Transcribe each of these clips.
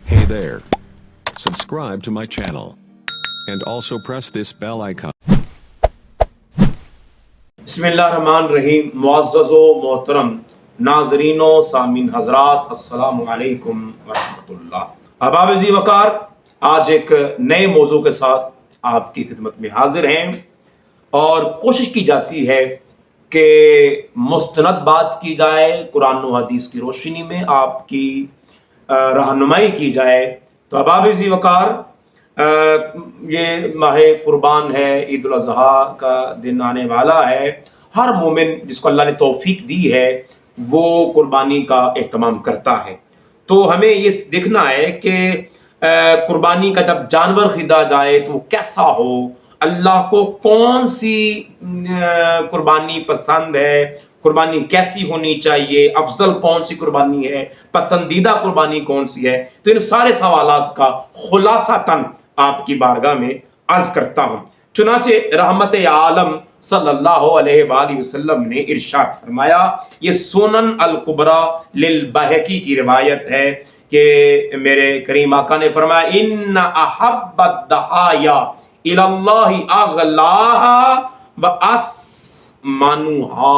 Hey there. Subscribe to my channel. And also press this bell icon. बिस्मिल्लाहिर्रहमानिर्रहीम। मुअज़्ज़ज़ो मोहतरम नाज़रीनो सामीन हज़रात, अस्सलामु अलैकुम वरहमतुल्लाह। अहबाब ज़ी वक़ार, आज एक नए मौजू के साथ आपकी खिदमत में हाजिर हैं और कोशिश की जाती है कि मुस्तनद बात की जाए, कुरान और हदीस की रोशनी में आपकी रहनुमाई की जाए। तो अहबाब ज़ी वक़ार, ये माह कुर्बान है, ईद उल अज़हा का दिन आने वाला है। हर मोमिन जिसको अल्लाह ने तौफीक दी है वो कुर्बानी का एहतमाम करता है। तो हमें ये देखना है कि कुर्बानी का जब जानवर खरीदा जाए तो वो कैसा हो, अल्लाह को कौन सी कुर्बानी पसंद है, कुर्बानी कैसी होनी चाहिए, अफजल कौन सी कुर्बानी है, पसंदीदा कुर्बानी कौन सी है। तो इन सारे सवालात का खुलासातन आपकी बारगाह में अर्ज करता हूं। चुनाचे रहमत आलम सल्लल्लाहु अलैहि वसल्लम ने इरशाद फरमाया, ये सुनन अल कुबरा लिल बहकी की रिवायत है कि मेरे करीम आका ने फरमाया, इन्ना अहब्बद दहाया इलल्लाहि अगलाहा व अस्मानुहा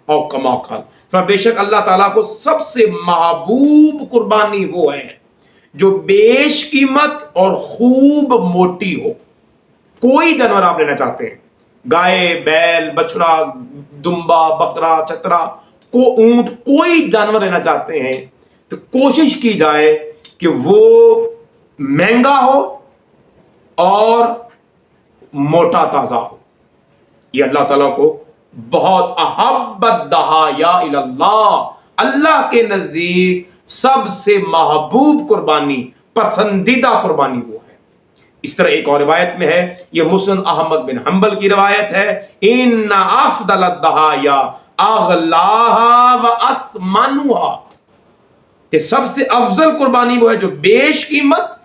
औ कमा क़ाल। बेशक अल्लाह ताला को सबसे महबूब कुर्बानी वो है जो बेश कीमत और खूब मोटी हो। कोई जानवर आप लेना चाहते हैं, गाय, बैल, बछड़ा, दुम्बा, बकरा, चतरा, ऊंट, कोई जानवर लेना चाहते हैं तो कोशिश की जाए कि वो महंगा हो और मोटा ताजा हो। ये अल्लाह ताला को बहुत अहब्बद दहाया इलल्लाह, अल्लाह के नजदीक सबसे महबूब कुर्बानी, पसंदीदा कुर्बानी वो है। इस तरह एक और रिवायत में है, ये मुस्नद अहमद बिन हंबल की रिवायत है, इन्ना अफदल दहाया अगलाहा व अस्मानुहा, कि सबसे अफजल कुर्बानी वो है जो बेश कीमत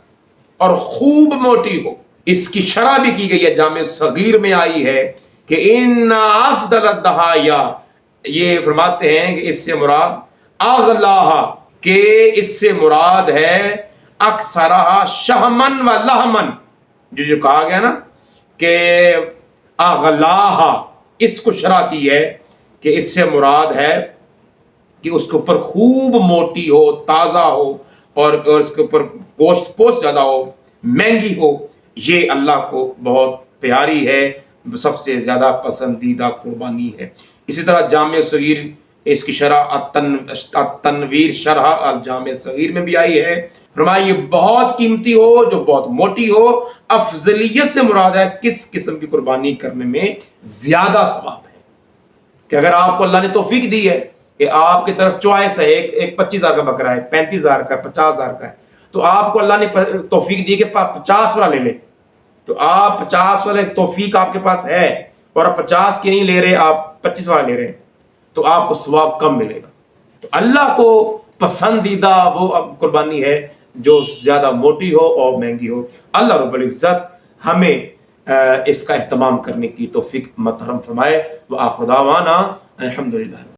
और खूब मोटी हो। इसकी शरह भी की गई है, जामे सगीर में आई है कि इन्ना अफदल दहाया, ये फरमाते हैं कि इससे मुराद अगलाहा, के इससे मुराद है अक्सरहा शहमन व लहमन, जो कहा गया ना कि अगलाहा, इसको शरह की है कि इससे मुराद है कि उसके ऊपर खूब मोटी हो, ताज़ा हो और उसके ऊपर गोश्त पोस्ट ज़्यादा हो, महंगी हो। ये अल्लाह को बहुत प्यारी है, सबसे ज़्यादा पसंदीदा कुर्बानी है। इसी तरह जामे सगीर, इसकी शरह तनवीर शरह अल जामे सगीर में भी आई है, फरमाया ये बहुत कीमती हो, जो बहुत मोटी हो। अफजलियत से मुराद है किस किस्म की कुर्बानी करने में ज्यादा सवाब है। कि अगर आपको अल्लाह ने तौफीक दी है कि आपकी तरफ चॉइस है, एक 25,000 का बकरा है, 35,000 का है, 50,000 का है, तो आपको अल्लाह ने तौफीक दी कि 50 वाला ले ले, तो आप 50 वाले तौफीक आपके पास है और आप 50 की नहीं ले रहे, आप 25 वाला ले रहे हैं, तो आपको सवाब कम मिलेगा। तो अल्लाह को पसंदीदा वो अब कुर्बानी है जो ज्यादा मोटी हो और महंगी हो। अल्लाह रब्बुल इज्जत हमें इसका एहतमाम करने की तौफीक महरम फरमाए। व आखिर दावाना अल्हम्दुलिल्लाह।